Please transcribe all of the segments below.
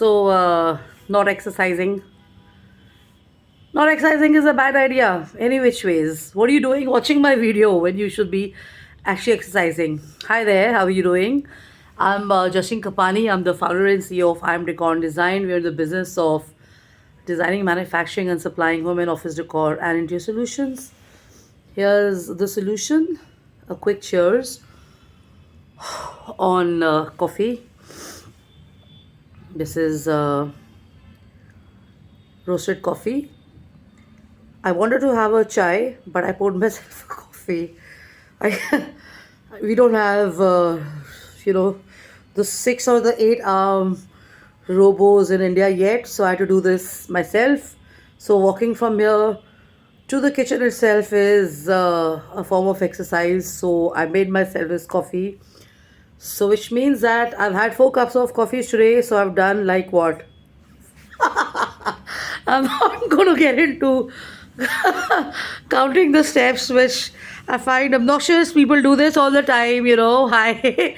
Not exercising. Not exercising is a bad idea, any which ways. What are you doing watching my video when you should be actually exercising? Hi there, how are you doing? I'm Jashin Kapani. I'm the founder and CEO of I'm Decor Design. We're in the business of designing, manufacturing, and supplying home and office decor and interior solutions. Here's the solution. A quick cheers on coffee. This is roasted coffee. I wanted to have a chai, but I poured myself a coffee. We don't have, the 6 or the 8 robos in India yet, so I had to do this myself. So walking from here to the kitchen itself is a form of exercise. So I made myself this coffee. So which means that I've had 4 cups of coffee today. So I've done like what? I'm not going to get into counting the steps, which I find obnoxious. People do this all the time. Hi.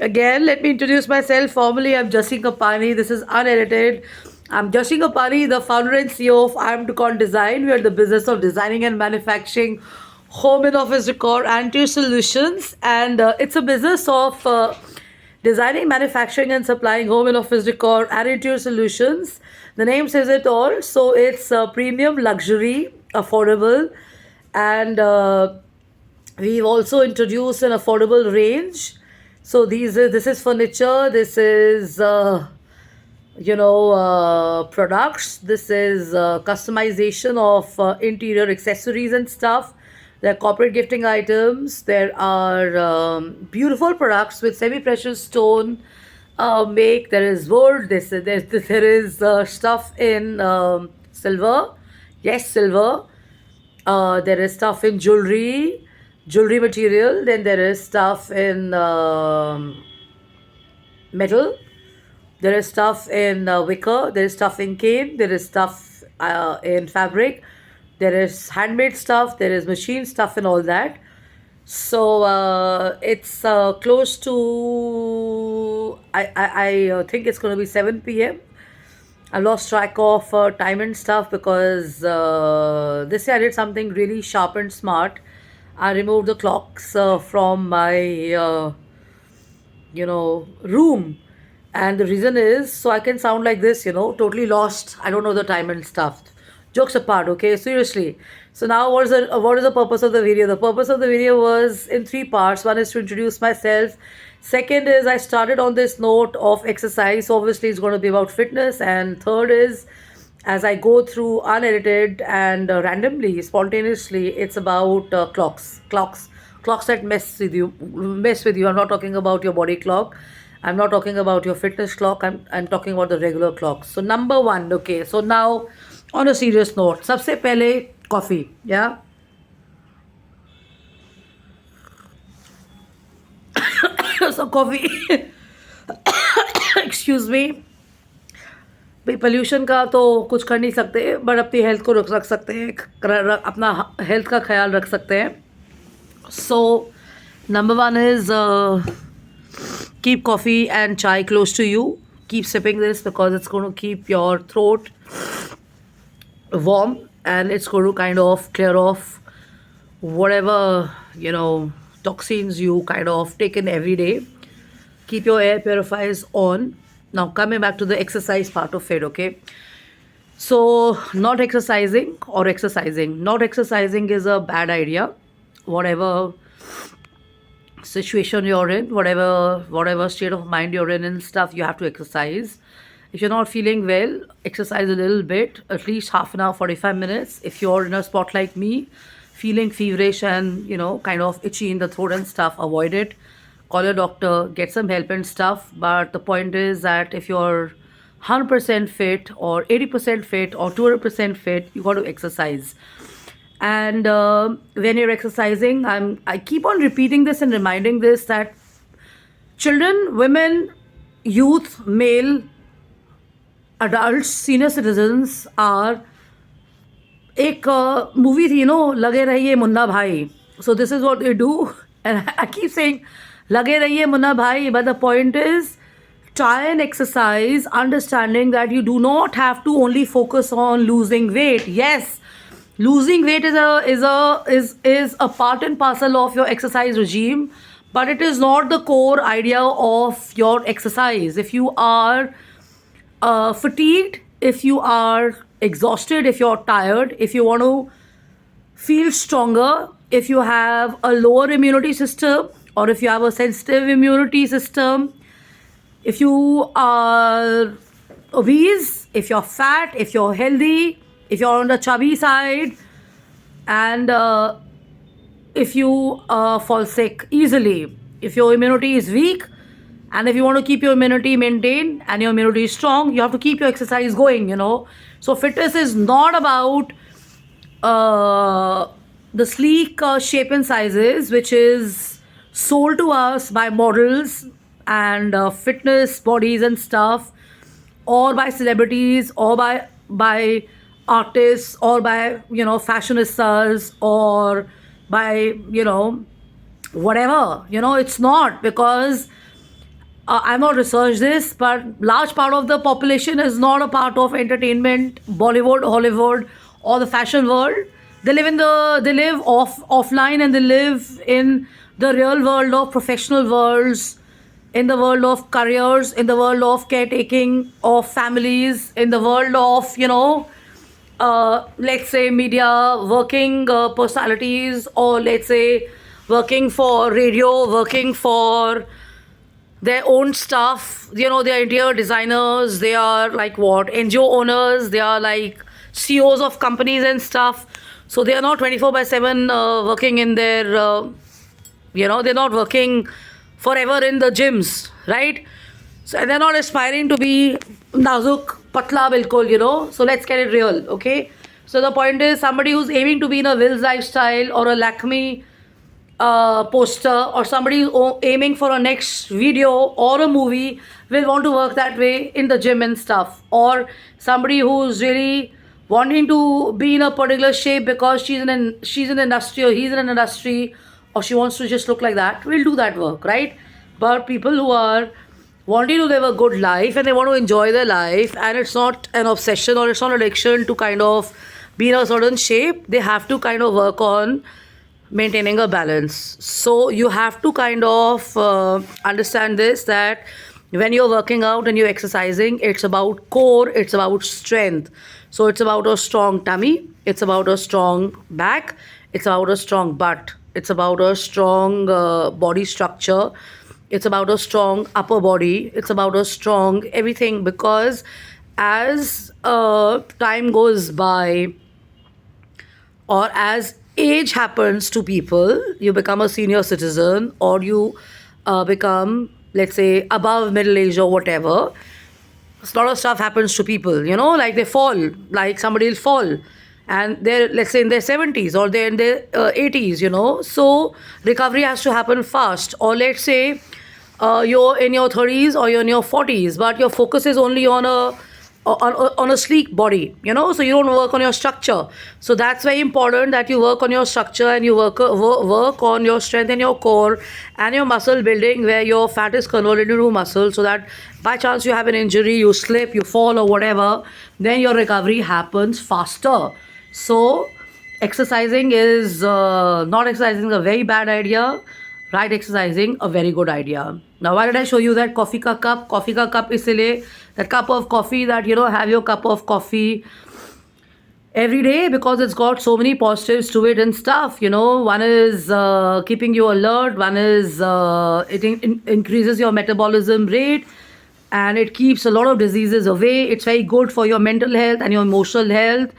Again, let me introduce myself formally. I'm Jashin Kapani. This is unedited. I'm Jashin Kapani, the founder and CEO of I'm Decor Design. We are in the business of designing and manufacturing home and office decor and interior solutions. And it's a business of designing, manufacturing, and supplying home and office decor and interior solutions. The name says it all. So it's premium, luxury, affordable, and we've also introduced an affordable range. So this is furniture. This is products. This is customization of interior accessories and stuff. There are corporate gifting items. There are beautiful products with semi-precious stone make. There is wood. There is stuff in silver. Yes, silver. There is stuff in jewelry material. Then there is stuff in metal. There is stuff in wicker. There is stuff in cane. There is stuff in fabric. There is handmade stuff. There is machine stuff and all that. So it's close to, I think it's going to be 7 p.m. I lost track of time and stuff because this year I did something really sharp and smart. I removed the clocks from my, room. And the reason is so I can sound like this, totally lost. I don't know the time and stuff. Jokes apart, okay? Seriously. So now what is the purpose of the video? The purpose of the video was in 3 parts. One is to introduce myself. Second is I started on this note of exercise. So obviously it's going to be about fitness. And third is as I go through unedited and randomly, spontaneously, it's about clocks that mess with you. I'm not talking about your body clock. I'm not talking about your fitness clock. I'm talking about the regular clock. So number 1, okay. So now on a serious note, सबसे पहले coffee, yeah. So coffee, excuse me. भाई pollution का तो कुछ कर नहीं सकते, but अपनी हेल्थ को रख सकते हैं, अपना हेल्थ का ख्याल रख सकते हैं. So number 1 is keep coffee and chai close to you. Keep sipping this because it's going to keep your throat warm and it's going to kind of clear off whatever toxins you kind of taken every day. Keep your air purifiers on. Now coming back to the exercise part of it, okay. So not exercising is a bad idea. Whatever situation you're in, whatever state of mind you're in and stuff, you have to exercise. If you're not feeling well, exercise a little bit, at least half an hour, 45 minutes. If you're in a spot like me, feeling feverish and, kind of itchy in the throat and stuff, avoid it. Call your doctor, get some help and stuff. But the point is that if you're 100% fit or 80% fit or 200% fit, you got to exercise. And when you're exercising, I keep on repeating this and reminding this that children, women, youth, male, adults, senior citizens are एक movie थी लगे रहिए मुन्ना भाई. So this is what they do, and I keep saying लगे रहिए मुन्ना भाई, but the point is try and exercise, understanding that you do not have to only focus on losing weight. Yes, losing weight is a part and parcel of your exercise regime, but it is not the core idea of your exercise. If you are fatigued, if you are exhausted, if you're tired, if you want to feel stronger, if you have a lower immunity system, or if you have a sensitive immunity system, if you are obese, if you're fat, if you're healthy, if you're on the chubby side, and if you fall sick easily, if your immunity is weak, and if you want to keep your immunity maintained and your immunity is strong, you have to keep your exercise going. So fitness is not about the sleek shape and sizes which is sold to us by models and fitness bodies and stuff, or by celebrities, or by artists, or by fashionistas, or by whatever. It's not, because I've not researched this, but large part of the population is not a part of entertainment, Bollywood, Hollywood, or the fashion world. They live offline, and they live in the real world of professional worlds, in the world of careers, in the world of caretaking of families, in the world of let's say media, working personalities, or let's say working for radio, working for their own stuff. They are interior designers, they are like NGO owners, they are like CEOs of companies and stuff. So they are not 24/7 working in their they're not working forever in the gyms, right? So, and they're not aspiring to be nazuk patla bilkul. So let's get it real, okay? So the point is, somebody who's aiming to be in a Wills lifestyle or a Lakme poster, or somebody who's aiming for a next video or a movie, will want to work that way in the gym and stuff. Or somebody who's really wanting to be in a particular shape because she's in an industry, or he's in an industry, or she wants to just look like that, will do that work, right? But people who are wanting to live a good life, and they want to enjoy their life, and it's not an obsession, or it's not an addiction to kind of be in a certain shape, they have to kind of work on maintaining a balance. So you have to kind of understand this, that when you're working out and you're exercising, it's about core, it's about strength. So it's about a strong tummy, it's about a strong back, it's about a strong butt, it's about a strong body structure, it's about a strong upper body, it's about a strong everything. Because as time goes by, or as age happens to people, you become a senior citizen, or you become, let's say, above middle age or whatever, a lot of stuff happens to people, like they fall, like somebody will fall, and they're, let's say, in their 70s, or they're in their 80s. So recovery has to happen fast. Or let's say you're in your 30s, or you're in your 40s, but your focus is only on a sleek body, so you don't work on your structure. So that's very important, that you work on your structure, and you work on your strength in your core and your muscle building, where your fat is converted into muscle, so that by chance you have an injury, you slip, you fall, or whatever, then your recovery happens faster. So exercising is not exercising is a very bad idea, right? Exercising a very good idea. Now, why did I show you that coffee ka cup? Coffee ka cup isliye, that cup of coffee, that have your cup of coffee every day, because it's got so many positives to it and stuff. One is keeping you alert, one is it increases your metabolism rate, and it keeps a lot of diseases away. It's very good for your mental health and your emotional health.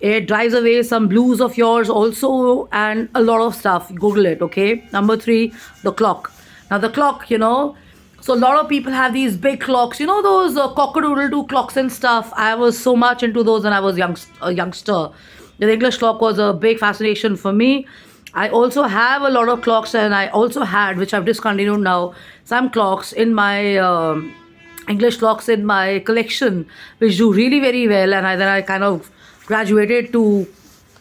It drives away some blues of yours also, and a lot of stuff. Google it, okay? Number 3, the clock. Now the clock, so a lot of people have these big clocks, those cock-a-doodle-doo clocks and stuff. I was so much into those when I was a youngster. The English clock was a big fascination for me. I also have a lot of clocks, and I also had, which I've discontinued now, some clocks in my English clocks in my collection, which do really very well. And then I kind of graduated to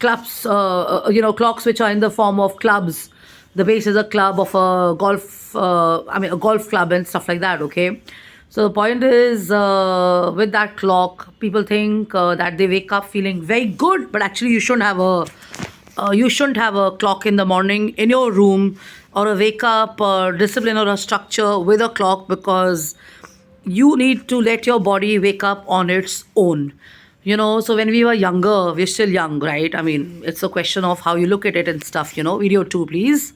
clubs, clocks which are in the form of clubs. The base is a club of a golf club and stuff like that, okay? So the point is, with that clock, people think that they wake up feeling very good, but actually you shouldn't have a clock in the morning in your room, or a wake up discipline or a structure with a clock, because you need to let your body wake up on its own. So when we were younger, we're still young, right? I mean, it's a question of how you look at it and stuff. Video 2, please.